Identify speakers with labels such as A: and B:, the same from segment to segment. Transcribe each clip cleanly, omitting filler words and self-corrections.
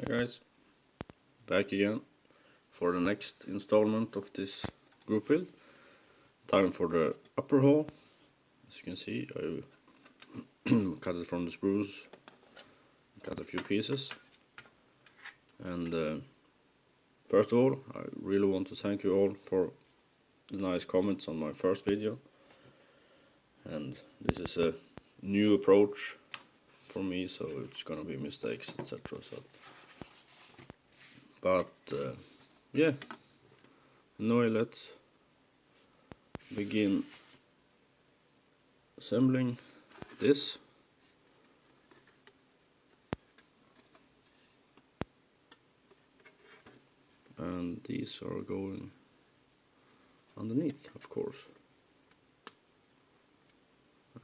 A: Guys, back again for the next installment of this group build. Time for the upper hull. As you can see, I cut it from the sprues, cut a few pieces, and first of all, I really want to thank you all for the nice comments on my first video. And this is a new approach for me, so it's gonna be mistakes, etc. Yeah, now let's begin assembling this. And these are going underneath, of course.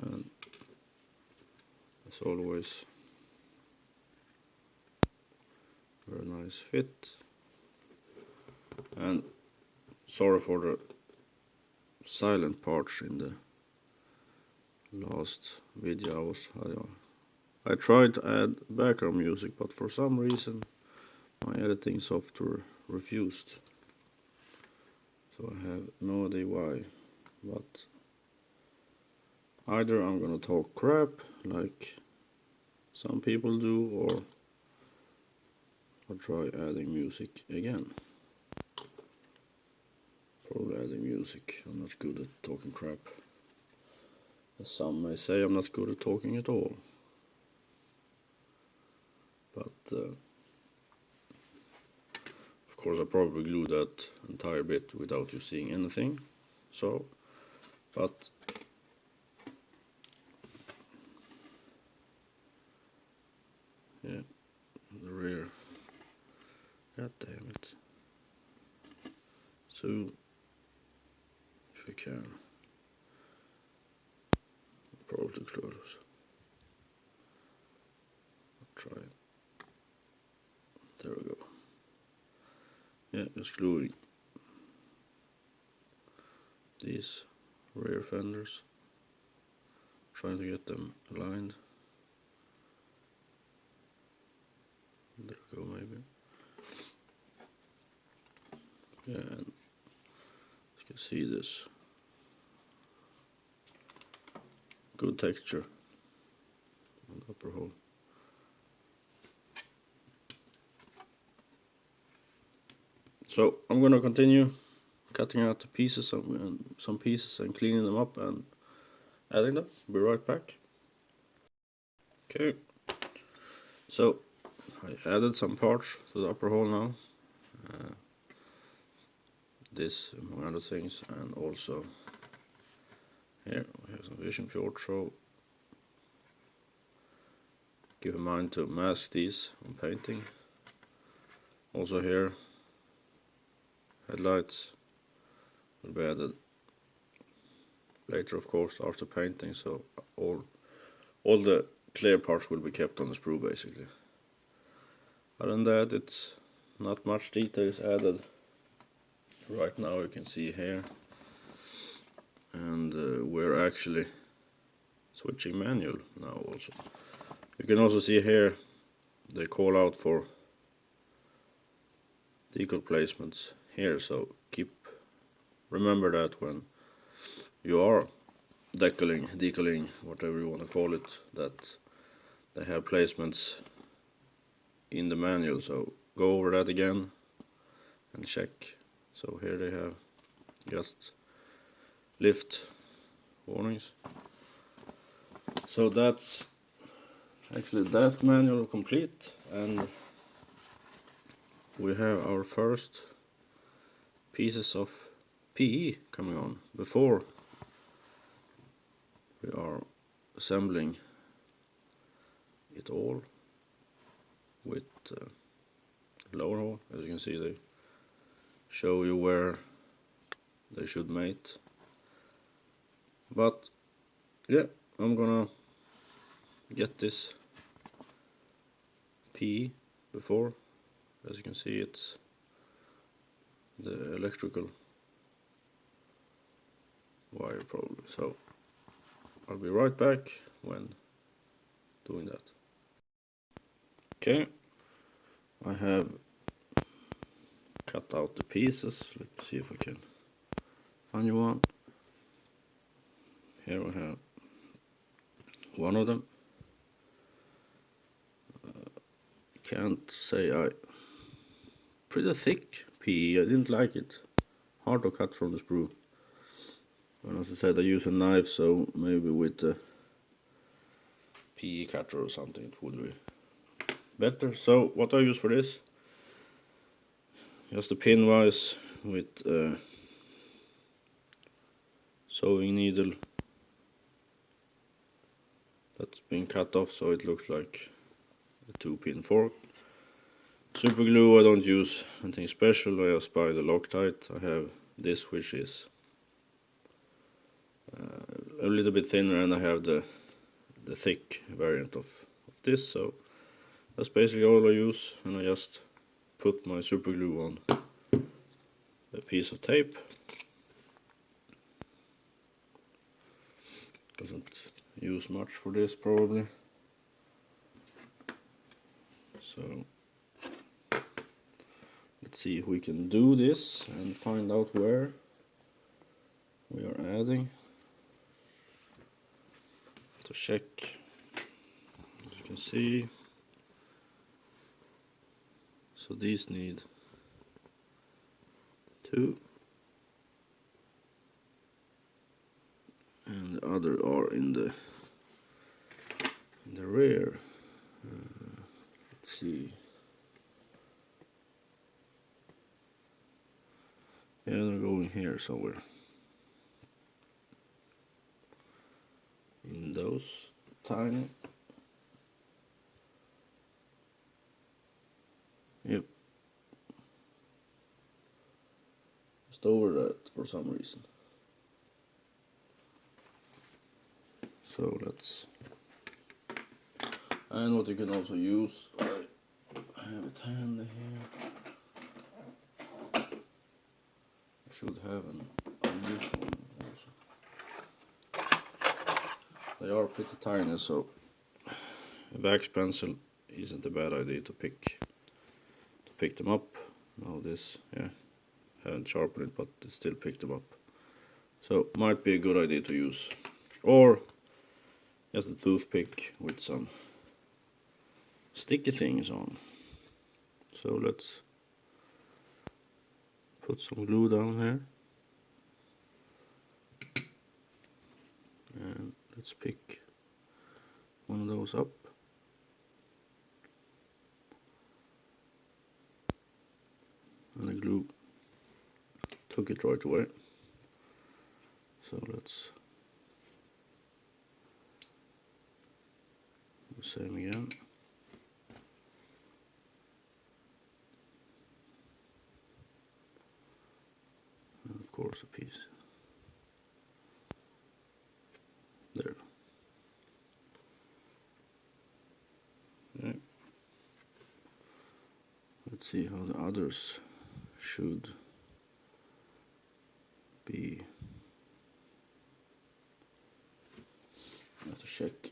A: And as always, very nice fit. And sorry for the silent parts in the last video. I tried to add background music, but for some reason my editing software refused. So I have no idea why, but either I'm gonna talk crap like some people do, or I'll try adding music again. Probably adding music. I'm not good at talking crap. As some may say, I'm not good at talking at all. But of course I probably glue that entire bit without you seeing anything. So, but yeah, the rear. God damn it. So, if we can, probably too close. I'll try it. There we go. Yeah, just gluing these rear fenders, trying to get them aligned. There we go, maybe. Yeah, and you can see this good texture on the upper hull. So I'm gonna continue cutting out the pieces, some pieces, and cleaning them up and adding them. Be right back. Okay, so I added some parts to the upper hull now. This among other things, and also here we have some vision fjord, so keep in mind to mask these when painting. Also here, headlights will be added later, of course, after painting, so all the clear parts will be kept on the sprue basically. Other than that, it's not much detail is added right now. You can see here, and we're actually switching manual now also. You can also see here they call out for decal placements here, so remember that when you are decaling, whatever you want to call it, that they have placements in the manual, so go over that again and check. So here they have just lift warnings. So that's actually that manual complete, and we have our first pieces of PE coming on before we are assembling it all with lower hull. As you can see, they show you where they should mate. But yeah, I'm gonna get this PE before. As you can see, it's the electrical wire probably. So I'll be right back when doing that. Okay, I have cut out the pieces. Let's see if I can find you one. Here we have one of them. Can't say pretty thick PE. I didn't like it. Hard to cut from the sprue. And as I said, I use a knife, so maybe with the PE cutter or something it would be better. So what I use for this, just a pin vise with a sewing needle that's been cut off so it looks like a 2-pin fork. Super glue, I don't use anything special, I just buy the Loctite. I have this, which is a little bit thinner, and I have the thick variant of this, so that's basically all I use. And I just put my super glue on a piece of tape. Doesn't use much for this probably. So let's see if we can do this and find out where we are adding. To check, as you can see, so these need 2 and the other are in the rear. Let's see. Yeah, they're going here somewhere. In those tiny. Yep. Just over that for some reason. So let's. And what you can also use, I have it handy here. I should have an this one also. They are pretty tiny, so a wax pencil isn't a bad idea to pick them up. Now this, yeah, haven't sharpened it, but it still picked them up. So might be a good idea to use, or just a toothpick with some sticky things on. So let's put some glue down here, and let's pick one of those up. And the glue took it right away. So let's do the same again. And of course a piece. There. Okay. Let's see how the others should be. I have to check.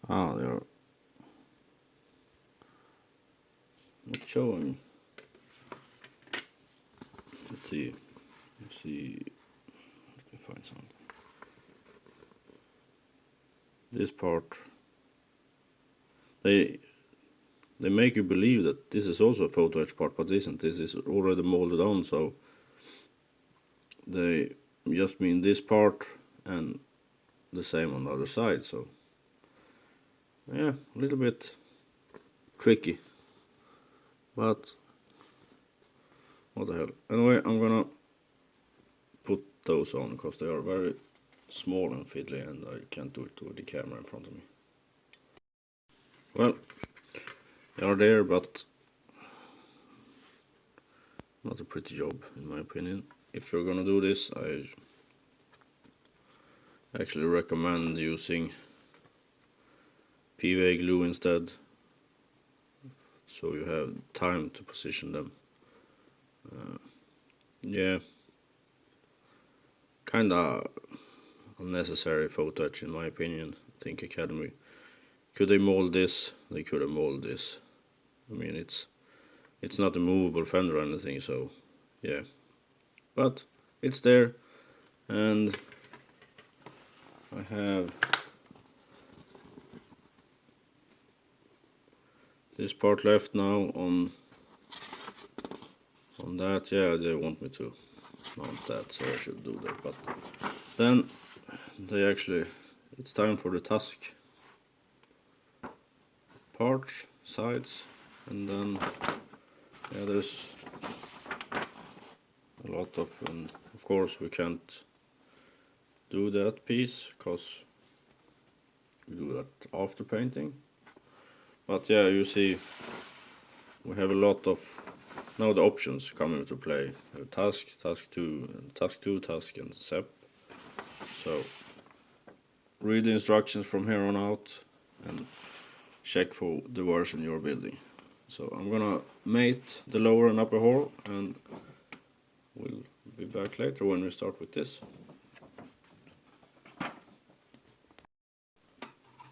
A: Ah, they are not showing. Let's see. Let's see. Let me find something. This part, they make you believe that this is also a photo etch part, but isn't. This is already molded on, so they just mean this part and the same on the other side. So yeah, a little bit tricky, but what the hell. Anyway, I'm gonna put those on because they are very small and fiddly, and I can't do it with the camera in front of me. Well, they are there, but not a pretty job in my opinion. If you're gonna do this, I actually recommend using PVA glue instead, so you have time to position them. Yeah, kinda unnecessary photo etch in my opinion. Think Academy. Could they mold this? They could have molded this. I mean, it's not a movable fender or anything, so yeah. But it's there, and I have this part left now on that. Yeah, they want me to mount that, so I should do that. But then it's time for the tusk parts, sides, and then yeah, there's a lot of, and of course we can't do that piece because we do that after painting. But yeah, you see we have a lot of now the options come into play. We have task 2, task and SEP. So read the instructions from here on out and check for the version you're building. So I'm gonna mate the lower and upper hull, and we'll be back later when we start with this.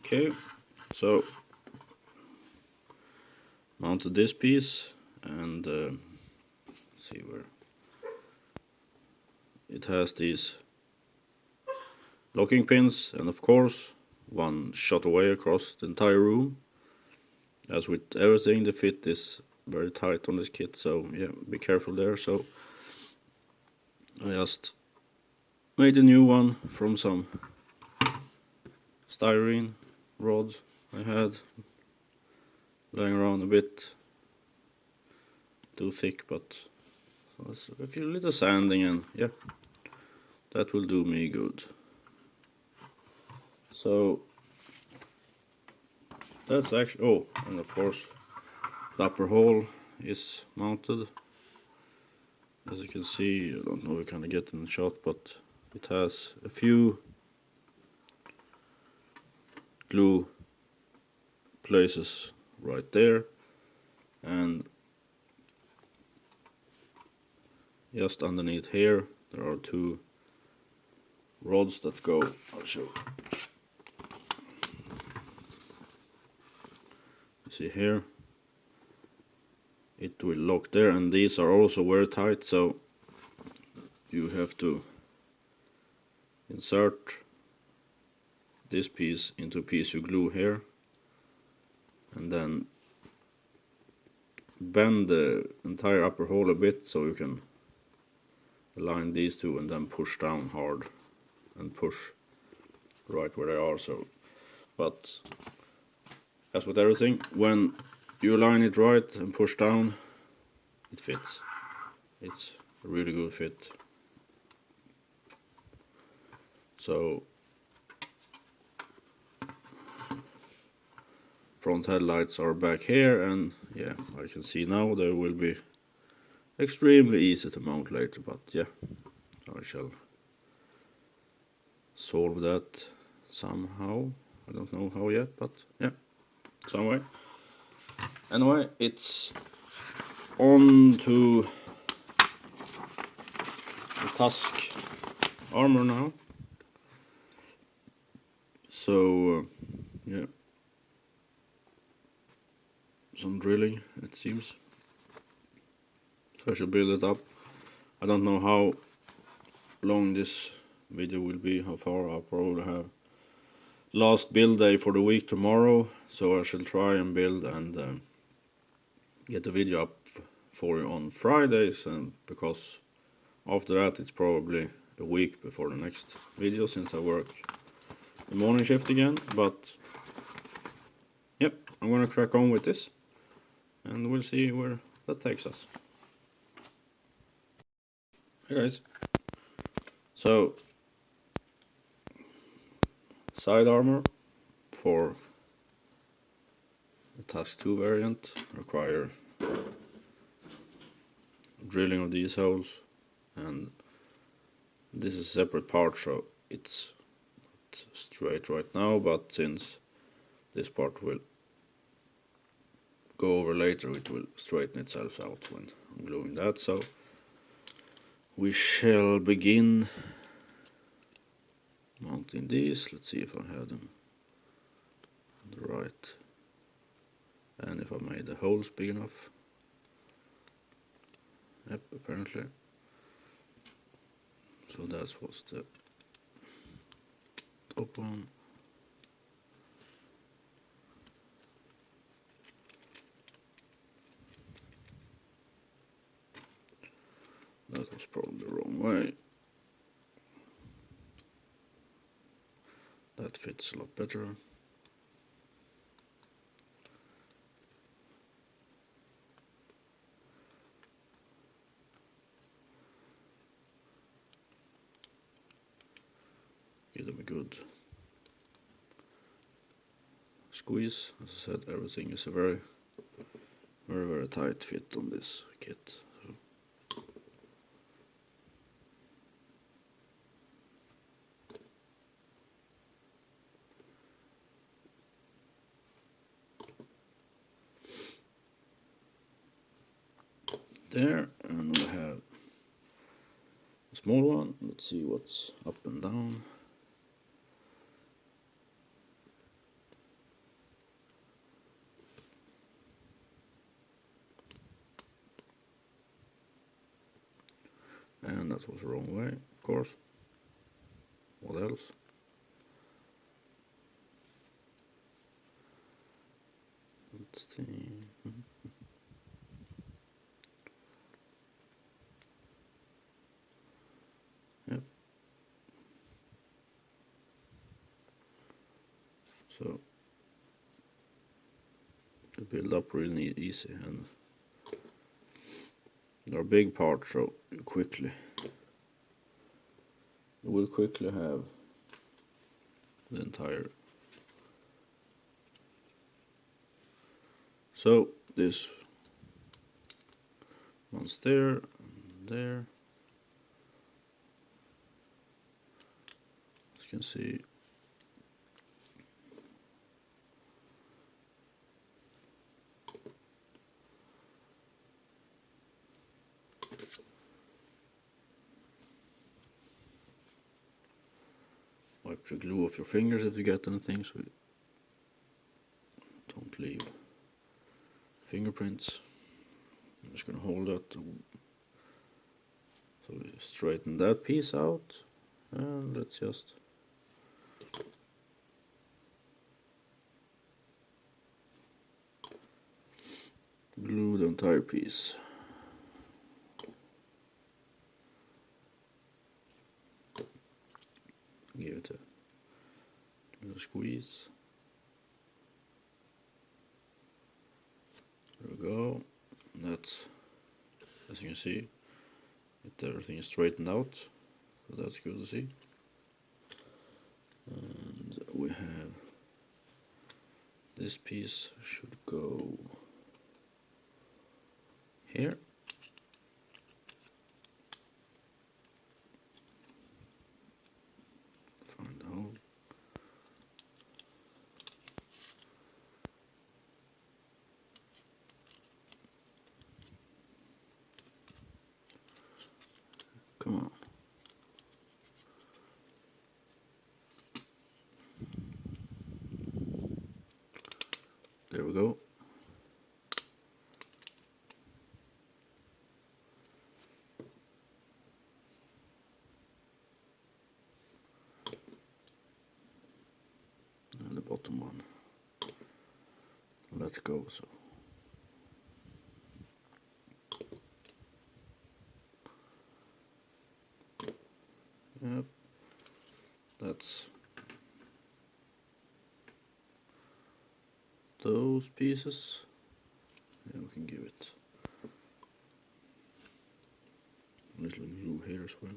A: Okay, so mounted this piece, and see where it has these locking pins, and of course one shot away across the entire room. As with everything, the fit is very tight on this kit, so yeah, be careful there. So I just made a new one from some styrene rods I had laying around a bit too thick, but a few little sanding, and yeah, that will do me good. So that's actually, oh, and of course the upper hull is mounted. As you can see, I don't know if you can get in the shot, but it has a few glue places right there, and just underneath here there are 2 rods that go, I'll show. You see here, it will lock there, and these are also very tight, so you have to insert this piece into a piece you glue here, and then bend the entire upper hull a bit so you can align these 2, and then push down hard and push right where they are. So, but as with everything, when you align it right and push down, it fits. It's a really good fit. So front headlights are back here, and yeah, I can see now they will be extremely easy to mount later, but yeah, I shall solve that somehow. I don't know how yet, but yeah, some way. Anyway, it's on to the tusk armor now. So yeah, some drilling it seems. So I should build it up. I don't know how long this video will be, how far. I'll probably have last build day for the week tomorrow, so I shall try and build and get the video up for you on Fridays, and because after that it's probably a week before the next video, since I work the morning shift again. But yep, I'm gonna crack on with this, and we'll see where that takes us. Hey guys, so side armor for the Task 2 variant require drilling of these holes, and this is a separate part, so it's not straight right now, but since this part will go over later. It will straighten itself out when I'm gluing that. So we shall begin mounting these. Let's see if I have them right and if I made the holes big enough. Yep, apparently. So that was the top one. That was probably the wrong way. That fits a lot better. Give them a good squeeze. As I said, everything is a very tight fit on this kit. So. There, and we have a small one. Let's see what's up and down. And that was the wrong way, of course. What else? Let's see. Yep. So it build up really easy, and they're big parts, so you will quickly have the entire. So this one's there and there. As you can see, wipe the glue off your fingers if you get anything, so you don't leave fingerprints. I'm just gonna hold that. So we straighten that piece out, and let's just glue the entire piece. Give it a little squeeze. There we go. That's, as you can see, everything is straightened out, so that's good to see. And we have this piece should go here. Find the hole. Come on. There we go. And the bottom one. Let's go. So. Yep. That's those pieces. And we can give it a little glue here as well.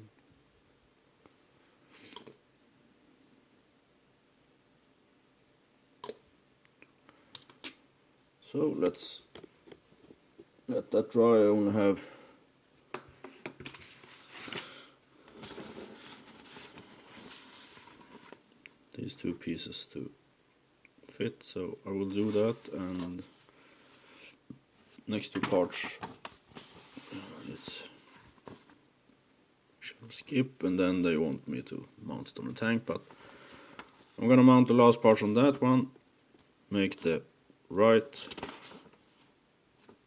A: So let's let that dry. I only have these two pieces to fit, so I will do that. And next two parts, let's shall skip, and then they want me to mount it on the tank, but I'm gonna mount the last parts on that one, make the right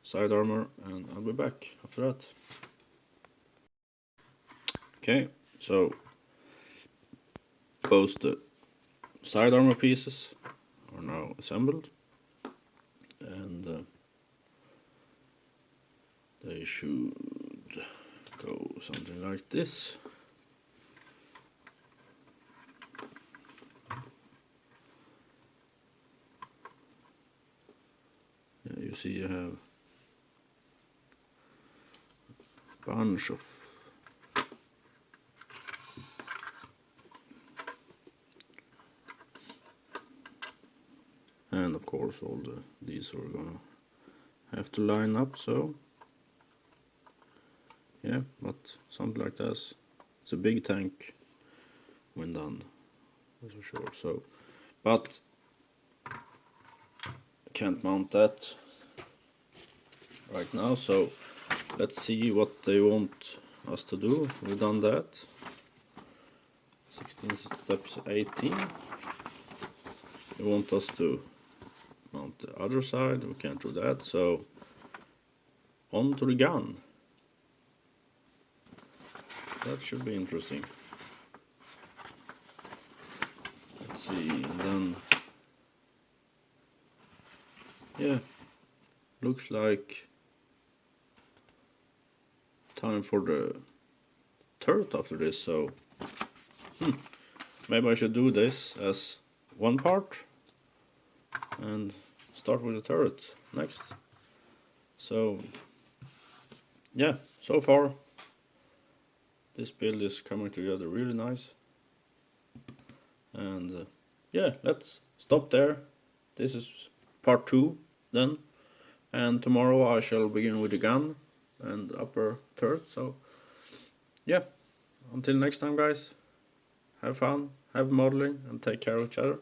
A: side armor, and I'll be back after that. Okay, so both the side armor pieces are now assembled, and they should go something like this. Yeah, you see you have a bunch of and of course all these are gonna have to line up, so yeah, but something like this. It's a big tank when done, that's for sure. So, but I can't mount that right now, so let's see what they want us to do. We've done that. 16 steps 18. They want us to mount the other side. We can't do that, so on to the gun. That should be interesting. Let's see, and then yeah, looks like time for the turret after this, so maybe I should do this as one part and start with the turret next. So yeah, so far this build is coming together really nice, and yeah, let's stop there. This is part 2 then, and tomorrow I shall begin with the gun and upper turret. So yeah, until next time guys, have fun, have modeling, and take care of each other.